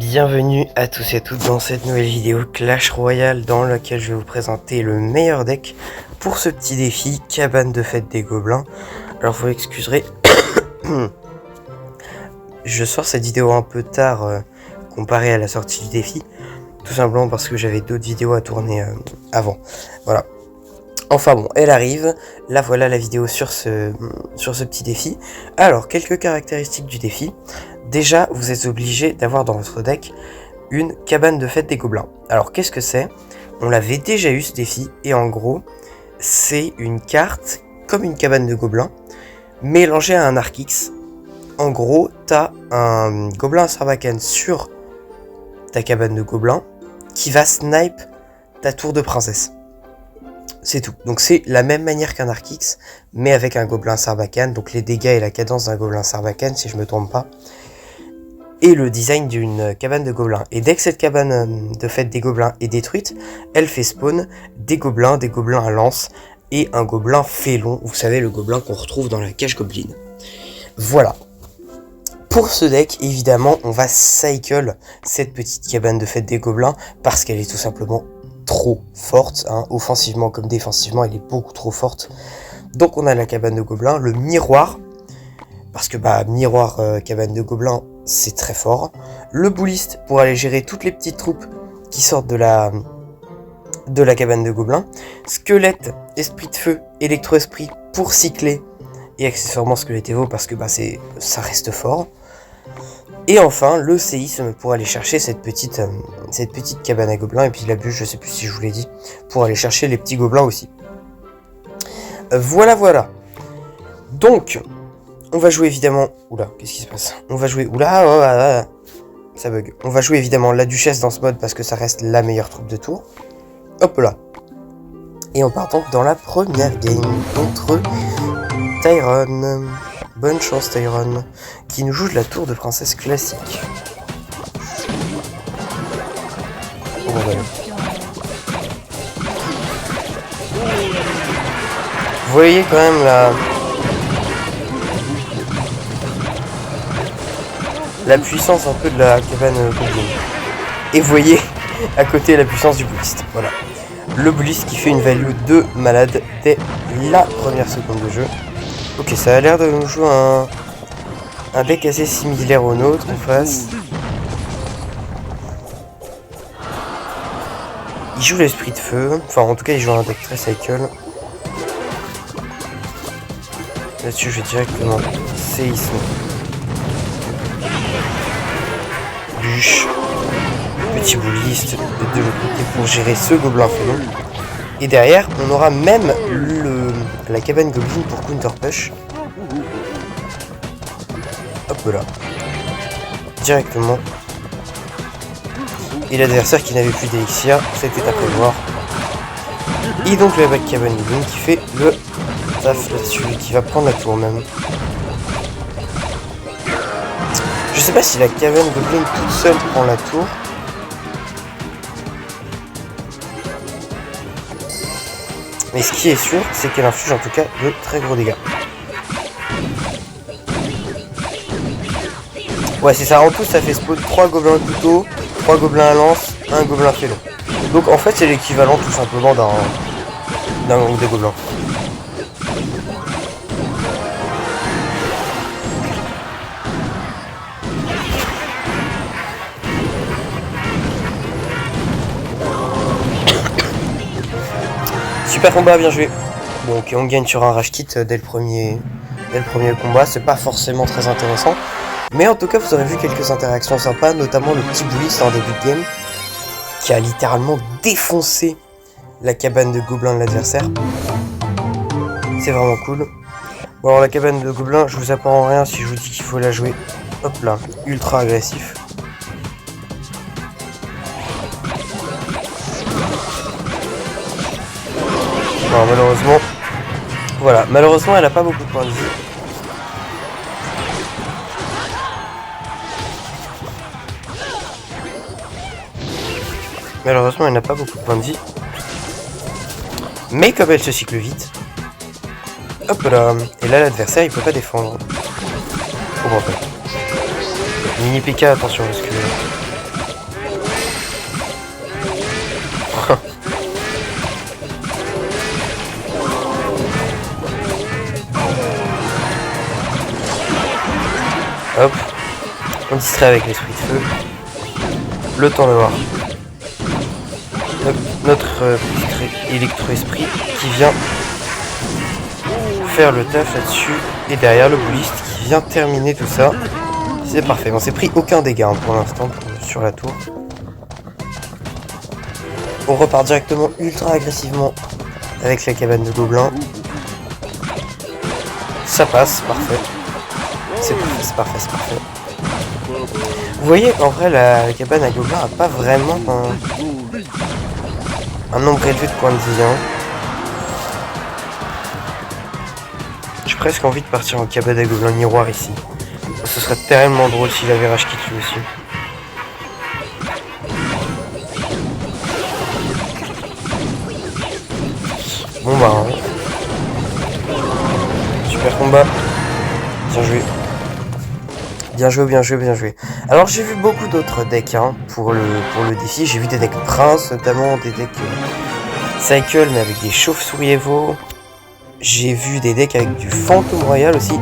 Bienvenue à tous et à toutes dans cette nouvelle vidéo Clash Royale dans laquelle je vais vous présenter le meilleur deck pour ce petit défi cabane de fête des gobelins. Alors vous m'excuserez, je sors cette vidéo un peu tard comparé à la sortie du défi, tout simplement parce que j'avais d'autres vidéos à tourner avant. Voilà. Enfin bon, elle arrive, là voilà la vidéo sur ce petit défi. Alors, quelques caractéristiques du défi. Déjà, vous êtes obligé d'avoir dans votre deck une cabane de fête des gobelins. Alors, qu'est-ce que c'est? On l'avait déjà eu ce défi, et en gros, c'est une carte comme une cabane de gobelins, mélangée à un Arc-X. En gros, t'as un gobelin Sarbacane sur ta cabane de gobelins, qui va snipe ta tour de princesse. C'est tout. Donc c'est la même manière qu'un Arc-X, mais avec un gobelin Sarbacane, donc les dégâts et la cadence d'un gobelin Sarbacane, si je me trompe pas, et le design d'une cabane de gobelins. Et dès que cette cabane de fête des gobelins est détruite, elle fait spawn des gobelins à lance, et un gobelin félon, vous savez, le gobelin qu'on retrouve dans la cage gobeline. Voilà. Pour ce deck, évidemment, on va cycle cette petite cabane de fête des gobelins, parce qu'elle est tout simplement trop forte, hein, offensivement comme défensivement, elle est beaucoup trop forte. Donc on a la cabane de gobelins, le miroir, parce que miroir cabane de gobelins, c'est très fort. Le bouliste pour aller gérer toutes les petites troupes qui sortent de la cabane de gobelins. Squelette, esprit de feu, électro-esprit pour cycler, et accessoirement squelette Evo parce que ça reste fort. Et enfin, le séisme pour aller chercher cette petite cabane à gobelins. Et puis la bûche, je sais plus si je vous l'ai dit, pour aller chercher les petits gobelins aussi. Voilà. Donc, on va jouer évidemment... Oula, qu'est-ce qui se passe? On va jouer... Oula, ça bug. On va jouer évidemment la duchesse dans ce mode parce que ça reste la meilleure troupe de tour. Hop là. Et on part donc dans la première game contre Tyrone. Bonne chance Tyrone, qui nous joue de la tour de princesse classique. Oh, voilà. Vous voyez quand même la puissance un peu de la cabane gobeline. Et vous voyez à côté la puissance du bouliste. Voilà. Le bouliste qui fait une value de malade dès la première seconde de jeu. Ok, ça a l'air de nous jouer un deck assez similaire au nôtre en face. Il joue l'esprit de feu, enfin en tout cas il joue un deck très cycle. Là-dessus je vais directement séisme. Bûche. Petit bouliste de l'autre côté pour gérer ce gobelin félon. Et derrière on aura même la cabane gobeline pour counter push. Hop là. Directement. Et l'adversaire qui n'avait plus d'élixir, c'était à prévoir. Et donc la back cabane gobeline qui fait le taf là-dessus, qui va prendre la tour même. Je sais pas si la cabane gobeline toute seule prend la tour. Mais ce qui est sûr, c'est qu'elle inflige en tout cas de très gros dégâts. Ouais, c'est ça. En tout, ça fait spawn 3 gobelins couteau, 3 gobelins à lance, 1 gobelin félon. Donc en fait, c'est l'équivalent tout simplement d'un groupe de gobelins. Super combat, bien joué. Bon, ok, on gagne sur un rage kit dès le premier combat. C'est pas forcément très intéressant. Mais en tout cas, vous aurez vu quelques interactions sympas, notamment le petit bouliste en début de game, qui a littéralement défoncé la cabane de gobelins de l'adversaire. C'est vraiment cool. Bon, alors la cabane de gobelins, je vous apprends rien si je vous dis qu'il faut la jouer. Hop là, ultra agressif. Non, malheureusement, voilà, malheureusement elle a pas beaucoup de points de vie. Malheureusement elle n'a pas beaucoup de points de vie. Mais comme elle se cycle vite, hop là, et là l'adversaire il peut pas défendre. Oh bon, mini PK, attention parce que Hop. On distrait avec l'esprit de feu. Le temps de voir. Notre électro-esprit qui vient faire le taf là-dessus. Et derrière le bouliste qui vient terminer tout ça. C'est parfait. On s'est pris aucun dégât hein, pour l'instant sur la tour. On repart directement ultra agressivement avec la cabane de gobelins. Ça passe, parfait. C'est parfait. Vous voyez qu'en vrai la cabane à gobelins n'a pas vraiment un nombre élevé de points de vie. Hein. J'ai presque envie de partir en cabane à gobelins miroir ici. Ce serait tellement drôle s'il avait rage qui tue aussi. Bon bah hein. Super combat. Bien joué. Bien joué. Alors j'ai vu beaucoup d'autres decks hein, pour le défi. J'ai vu des decks Prince, notamment des decks Cycle mais avec des chauves-souris Evo. J'ai vu des decks avec du Fantôme Royal aussi.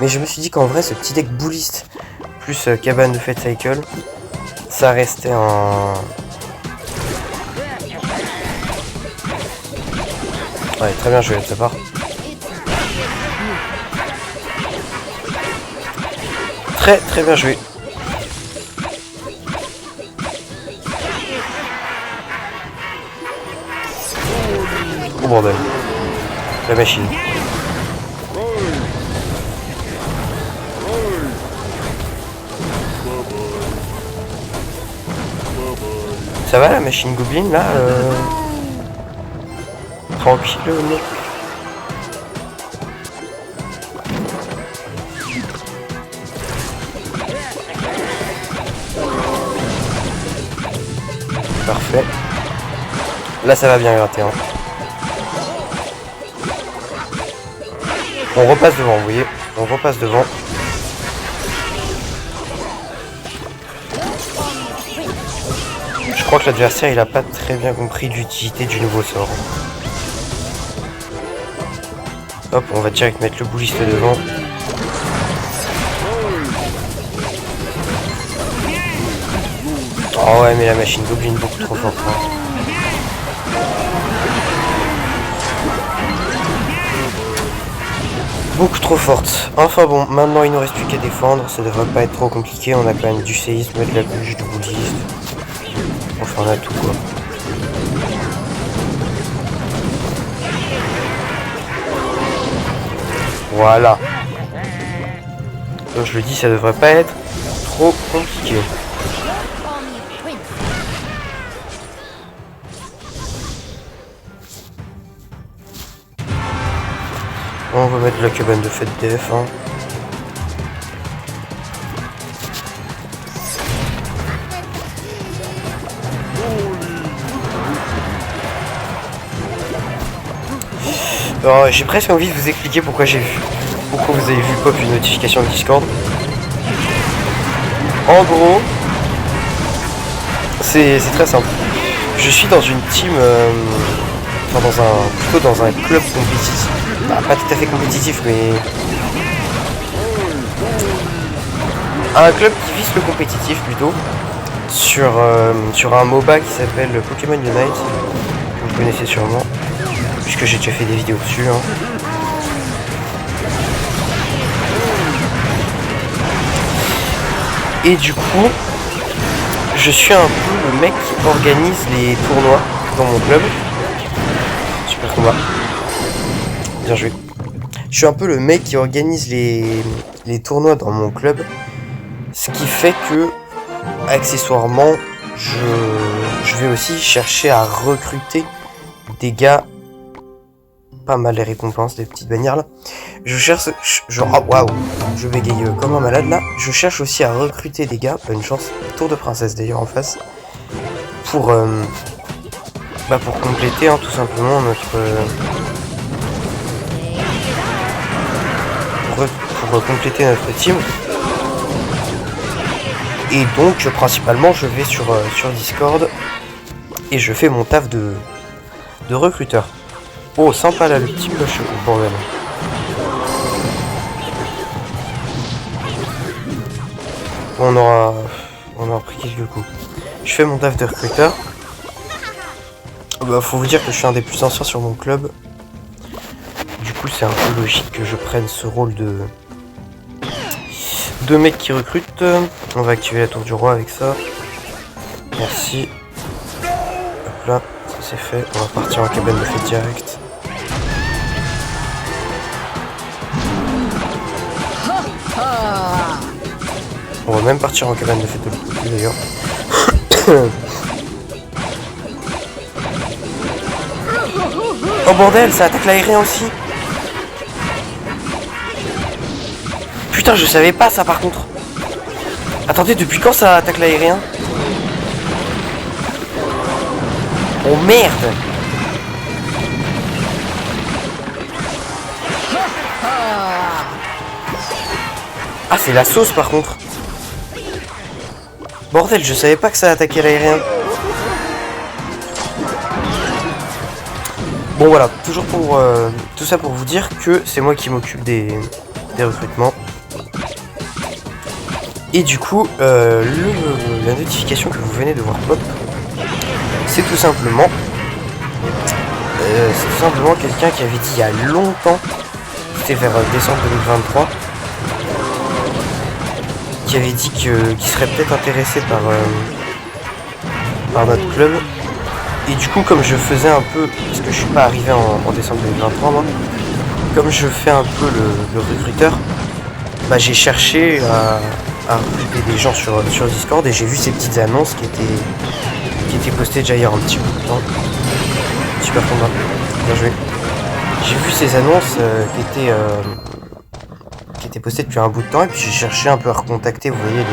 Mais je me suis dit qu'en vrai ce petit deck bouliste plus cabane de fête Cycle, ça restait un... Ouais, très bien joué de sa part. Très bien joué. Oh bordel. La machine. Ça va la machine Goblin là tranquille mec. Parfait. Là ça va bien gratter hein. On repasse devant, vous voyez. On repasse devant. Je crois que l'adversaire il a pas très bien compris l'utilité du nouveau sort. Hop, on va direct mettre le bouliste devant. Oh ouais mais la machine Goblin beaucoup trop forte. Hein. Beaucoup trop forte. Enfin bon, maintenant il nous reste plus qu'à défendre. Ça devrait pas être trop compliqué. On a quand même du séisme, de la bûche, du bouliste. Enfin on a tout quoi. Voilà. Donc je le dis, ça devrait pas être trop compliqué. On va mettre la cabane de fête def. Hein. Alors j'ai presque envie de vous expliquer pourquoi vous avez vu pop une notification de Discord. En gros, c'est très simple. Je suis dans une team, plutôt dans un club compétitif. Bah, pas tout à fait compétitif, mais un club qui vise le compétitif plutôt. Sur un MOBA qui s'appelle Pokémon Unite, que vous connaissez sûrement, puisque j'ai déjà fait des vidéos dessus. Hein. Et du coup, je suis un peu le mec qui organise les tournois dans mon club. Super combat. Bien joué. Je suis un peu le mec qui organise les tournois dans mon club. Ce qui fait que, accessoirement, je vais aussi chercher à recruter des gars. Pas mal les récompenses, des petites bannières là. Je cherche. Waouh! Je bégaye comme un malade là. Je cherche aussi à recruter des gars. Pas une chance. Tour de princesse d'ailleurs en face. Pour compléter hein, tout simplement notre. Pour compléter notre team. Et donc principalement je vais sur Discord et je fais mon taf de recruteur. Oh sympa là le petit push au bordel. on aura pris quelques coups. Je fais mon taf de recruteur. Bah, faut vous dire que je suis un des plus anciens sur mon club. Du coup, c'est un peu logique que je prenne ce rôle de mec qui recrute. On va activer la tour du roi avec ça. Merci. Hop là, ça c'est fait. On va partir en cabane de fête direct. On va même partir en cabane de fête de l'autre côté d'ailleurs. Oh bordel, ça attaque l'aérien aussi. Putain, je savais pas ça par contre. Attendez, depuis quand ça attaque l'aérien? Oh merde. Ah, c'est la sauce par contre. Bordel, je savais pas que ça attaquait l'aérien. Bon voilà, toujours pour tout ça pour vous dire que c'est moi qui m'occupe des recrutements. Et du coup, la notification que vous venez de voir pop, c'est tout simplement quelqu'un qui avait dit il y a longtemps, c'était vers décembre 2023, qui avait dit qu'il serait peut-être intéressé par notre club. Et du coup, comme je faisais un peu, parce que je suis pas arrivé en décembre 2023 moi, comme je fais un peu le recruteur, bah j'ai cherché à recruter des gens sur Discord et j'ai vu ces petites annonces qui étaient postées déjà il y a un petit bout de temps. Super content, bien joué. J'ai vu ces annonces qui étaient postées depuis un bout de temps et puis j'ai cherché un peu à recontacter, vous voyez,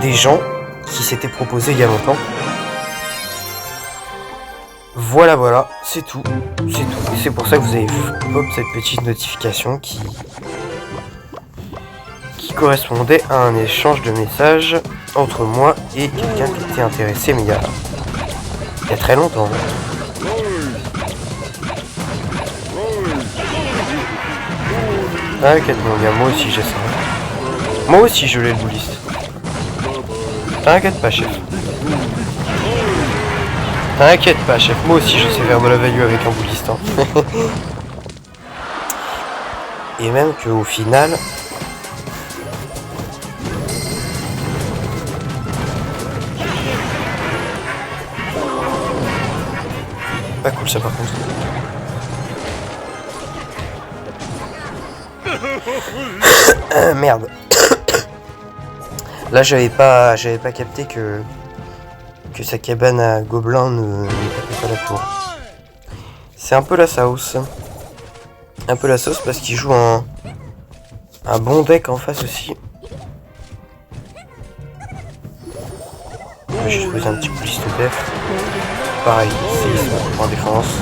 des gens qui s'étaient proposés il y a longtemps. Voilà, c'est tout. Et c'est pour ça que vous avez vu pop cette petite notification qui correspondait à un échange de messages entre moi et quelqu'un qui était intéressé, mais il y a très longtemps. Ah, quel bon gars, moi aussi j'ai ça. Moi aussi je l'ai le bouliste. T'inquiète pas, chef. T'inquiète pas, chef, moi aussi je sais faire de la value avec un bouliste. Et même qu'au final... Pas cool ça par contre. Merde. Là j'avais pas capté que sa cabane à gobelins ne tapait pas la tour. C'est un peu la sauce. Un peu la sauce parce qu'il joue un bon deck en face aussi. Je vais juste poser un petit peu liste def. Pareil, séisme en défense.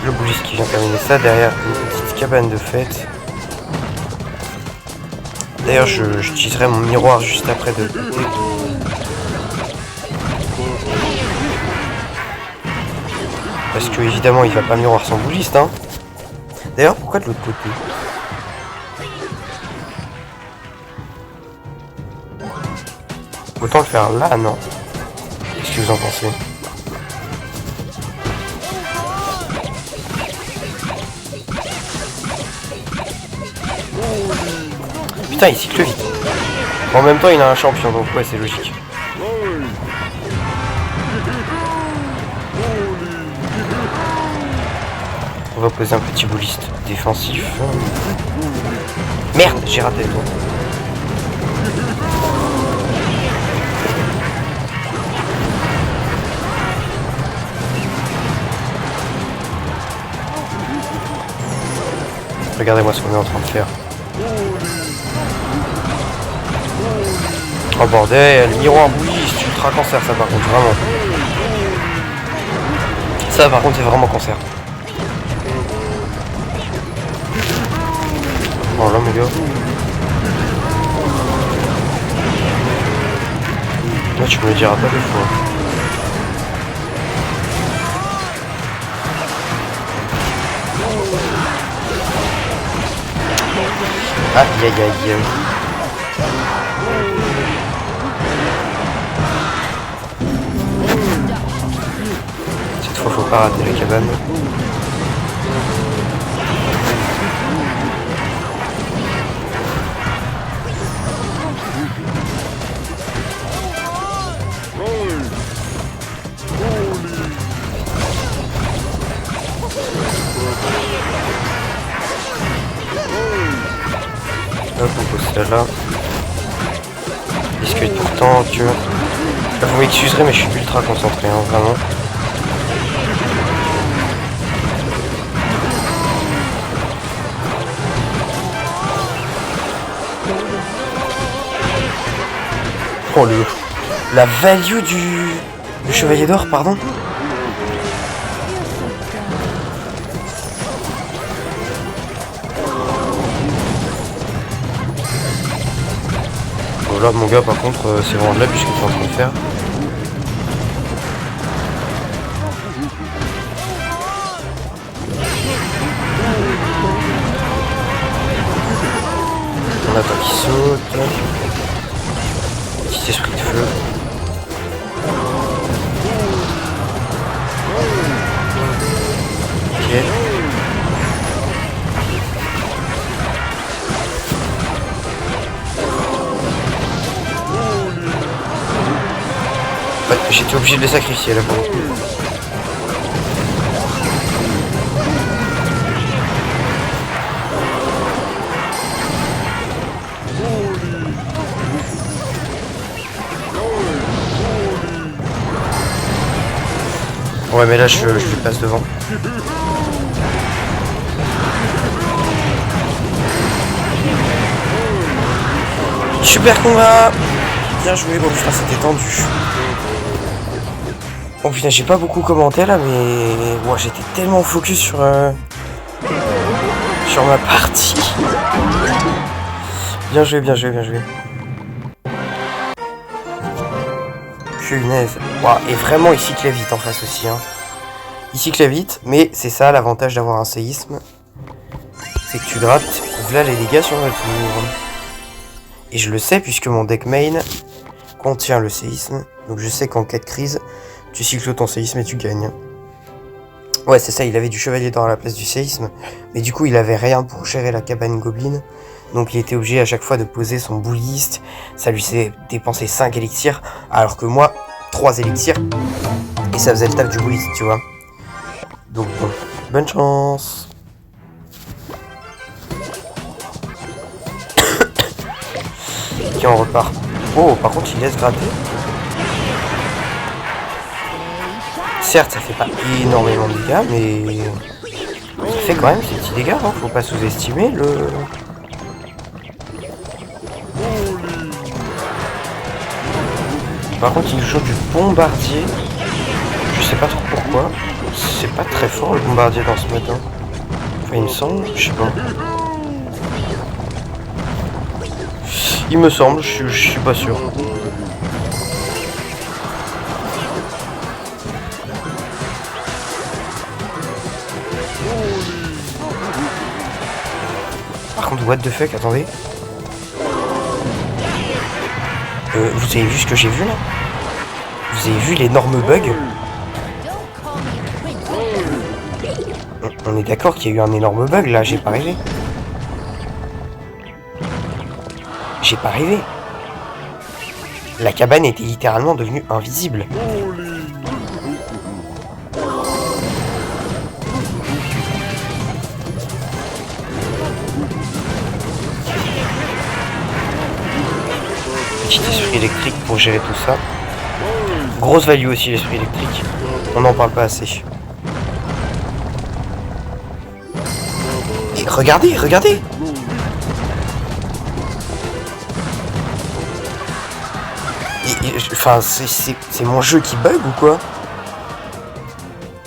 Le bouliste qui vient terminer ça. Derrière une petite cabane de fête. D'ailleurs, j'utiliserai mon miroir juste après de l'autre côté. Parce que évidemment, il va pas miroir sans bouliste, hein. D'ailleurs, pourquoi de l'autre côté? Autant le faire là, non? Qu'est-ce que vous en pensez? Putain, il cycle vite. En même temps, il a un champion, donc ouais, c'est logique. On va poser un petit bouliste défensif. Merde, j'ai raté le tour. Regardez-moi ce qu'on est en train de faire. Oh bordel, miroir bouliste, ultra cancer ça par contre, vraiment. Ça par contre c'est vraiment cancer. Oh là mes gars. Là tu me le diras pas des fois. Aïe aïe aïe. Cette fois faut pas rater la cabane. Hop, on pose ça là. Biscuit pourtant que... Vous m'excuserez mais je suis ultra concentré, hein, vraiment. Oh la value du chevalier d'or, pardon. Bon là mon gars par contre c'est vraiment de la bûche que tu es en train de faire. On attend qu'il saute. Petit esprit de feu. Ok. Ouais, j'étais obligé de les sacrifier là pour le coup. Ouais mais là je lui passe devant. Super combat. Bien joué, bon putain c'était tendu. Bon putain j'ai pas beaucoup commenté là mais ouais, j'étais tellement focus sur ma partie. Bien joué, bien joué, bien joué. Punaise. Wow, et vraiment il cycle vite en face aussi. Hein. Il cycle vite, mais c'est ça l'avantage d'avoir un séisme. C'est que tu grattes, voilà les dégâts sur le tour. Et je le sais puisque mon deck main contient le séisme. Donc je sais qu'en cas de crise, tu cycles ton séisme et tu gagnes. Ouais c'est ça, il avait du chevalier d'or à la place du séisme. Mais du coup il avait rien pour gérer la cabane goblin. Donc il était obligé à chaque fois de poser son boulliste. Ça lui s'est dépensé 5 élixirs. Alors que moi, 3 élixirs. Et ça faisait le taf du boulliste, tu vois. Donc bon, bonne chance. Ok, on repart. Oh, par contre il laisse gratter. Certes, ça fait pas énormément de dégâts, mais... ça fait quand même ces petits dégâts, hein. Faut pas sous-estimer le... Par contre, il joue du bombardier. Je sais pas trop pourquoi. C'est pas très fort le bombardier dans ce mode. Hein. Enfin, il me semble, je sais pas. Il me semble, je suis pas sûr. Par contre, what the fuck, attendez. Vous avez vu ce que j'ai vu là? Vous avez vu l'énorme bug? On est d'accord qu'il y a eu un énorme bug là, j'ai pas rêvé. J'ai pas rêvé. La cabane était littéralement devenue invisible. Petit esprit électrique pour gérer tout ça. Grosse value aussi l'esprit électrique. On n'en parle pas assez. Et regardez, regardez! Enfin, c'est mon jeu qui bug ou quoi?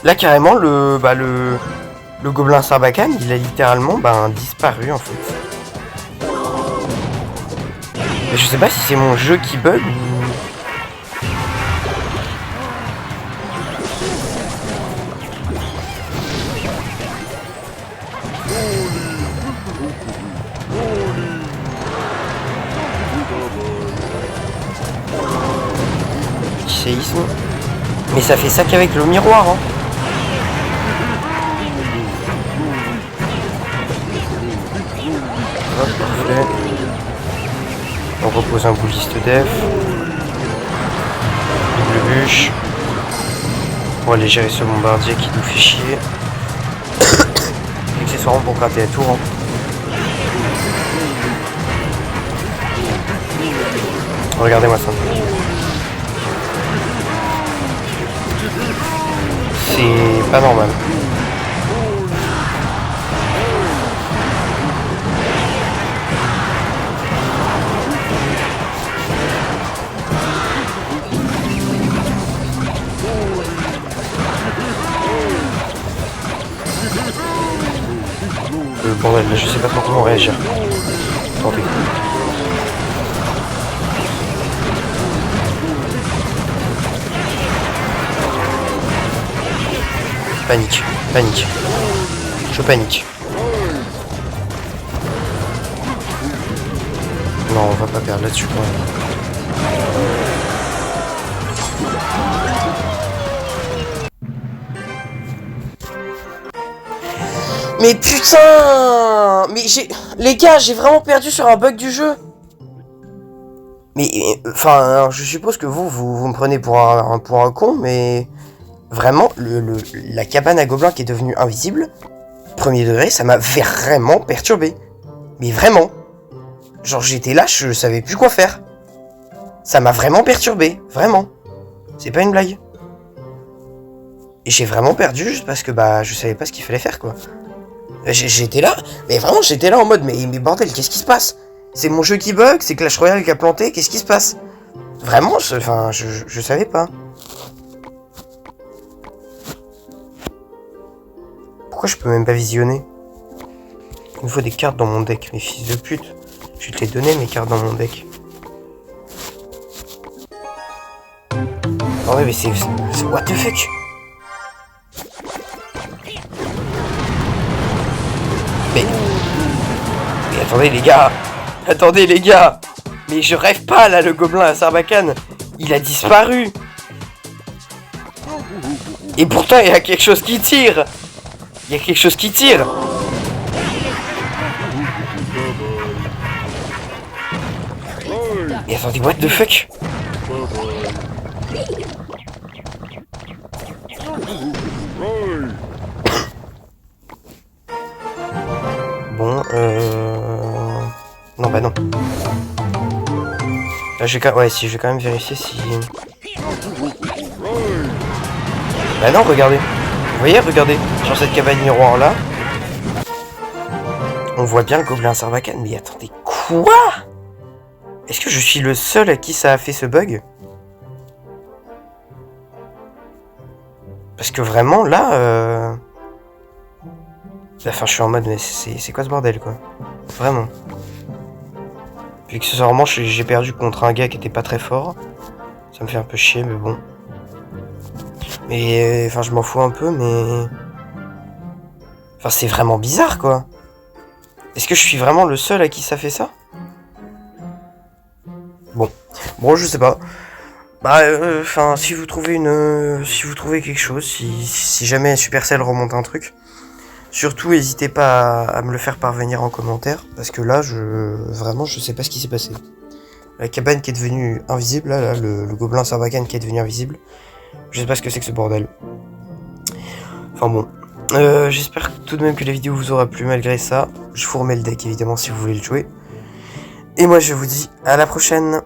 Là carrément le gobelin Sarbacane il a littéralement disparu en fait. Mais je sais pas si c'est mon jeu qui bug ou... séisme. Mais ça fait ça qu'avec le miroir, hein. Hop, parfait. On repose un bouliste def. Double bûche. Pour aller gérer ce bombardier qui nous fait chier. Accessoirement pour gratter la tour. Hein. Regardez-moi ça. C'est pas normal. Bordel, je sais pas trop comment réagir. Tentez. Panique, panique. Je panique. Non, on va pas perdre là-dessus quand même. Mais putain! Mais les gars, j'ai vraiment perdu sur un bug du jeu. Mais enfin, je suppose que vous me prenez pour un con, mais vraiment, la cabane à gobelins qui est devenue invisible, premier degré, ça m'a vraiment perturbé. Mais vraiment. Genre j'étais là, je savais plus quoi faire. Ça m'a vraiment perturbé, vraiment. C'est pas une blague. Et j'ai vraiment perdu juste parce que bah je savais pas ce qu'il fallait faire quoi. J'étais là, mais vraiment j'étais là en mode mais bordel, qu'est-ce qui se passe? C'est mon jeu qui bug, c'est Clash Royale qui a planté, qu'est-ce qui se passe? Vraiment, je savais pas. Pourquoi je peux même pas visionner? Il me faut des cartes dans mon deck, mes fils de pute. Je vais te les donner mes cartes dans mon deck. Oh ouais mais c'est what the fuck? Mais attendez les gars! Attendez les gars! Mais je rêve pas là, le gobelin à Sarbacane! Il a disparu! Et pourtant il y a quelque chose qui tire! Il y a quelque chose qui tire! Mais attendez, what the fuck? Bon, non, bah non. Là, je vais quand même vérifier si... Bah non, regardez. Vous voyez, regardez. Sur cette cabane miroir là. On voit bien le gobelin Sarbacane. Mais attendez, quoi? Est-ce que je suis le seul à qui ça a fait ce bug? Parce que vraiment, là... Enfin, je suis en mode, mais c'est quoi ce bordel, quoi? Vraiment. Puis accessoirement, j'ai perdu contre un gars qui était pas très fort. Ça me fait un peu chier, mais bon. Mais, enfin, je m'en fous un peu, mais... Enfin, c'est vraiment bizarre, quoi. Est-ce que je suis vraiment le seul à qui ça fait ça? Bon, je sais pas. Bah, enfin, si vous trouvez si vous trouvez quelque chose, si jamais Supercell remonte un truc, surtout n'hésitez pas à me le faire parvenir en commentaire, parce que là, vraiment, je sais pas ce qui s'est passé. La cabane qui est devenue invisible, là, le gobelin Sarbacane qui est devenu invisible, je sais pas ce que c'est que ce bordel. Enfin bon, j'espère tout de même que la vidéo vous aura plu malgré ça. Je vous remets le deck évidemment si vous voulez le jouer. Et moi je vous dis à la prochaine.